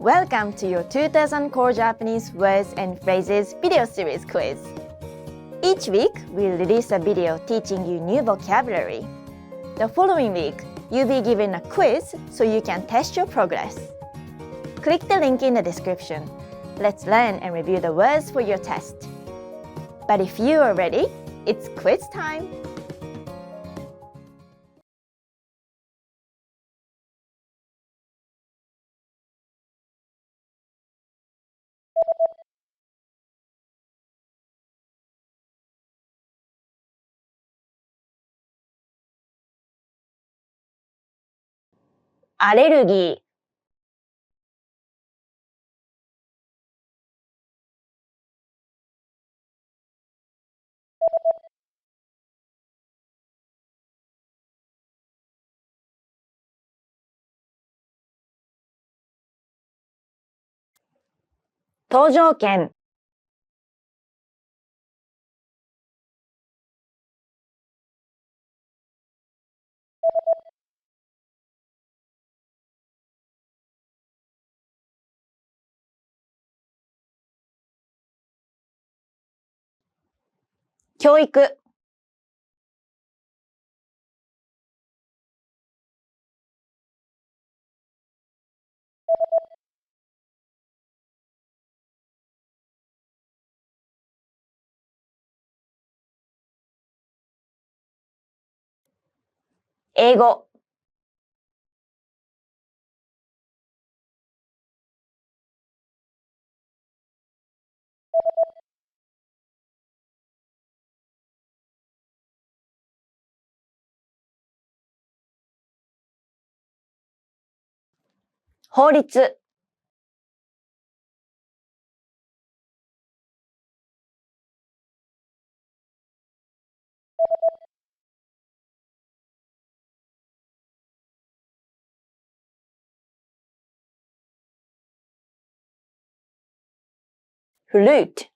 Welcome to your 2000 Core Japanese Words and Phrases video series quiz. Each week, we'll release a video teaching you new vocabulary. The following week, you'll be given a quiz so you can test your progress. Click the link in the description. Let's learn and review the words for your test. But if you are ready, it's quiz time! Allergy. 搭乗券。教育。英語。法律。flute。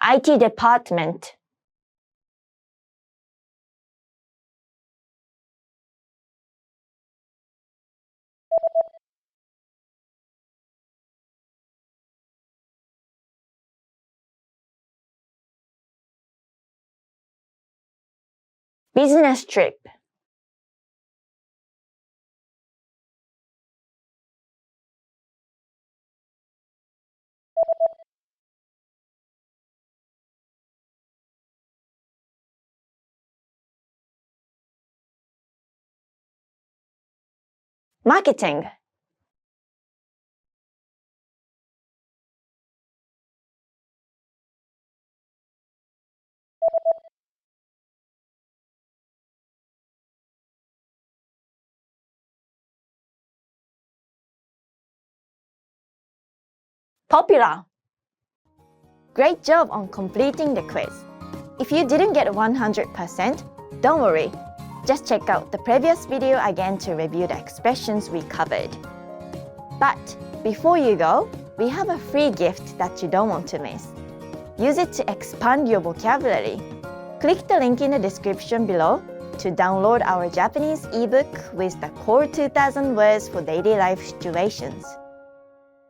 IT department。business trip。marketing。popular. Great job on completing the quiz. If you didn't get 100%, don't worry. Just check out the previous video again to review the expressions we covered. But before you go, we have a free gift that you don't want to miss. Use it to expand your vocabulary. Click the link in the description below to download our Japanese ebook with the Core 2000 words for daily life situations.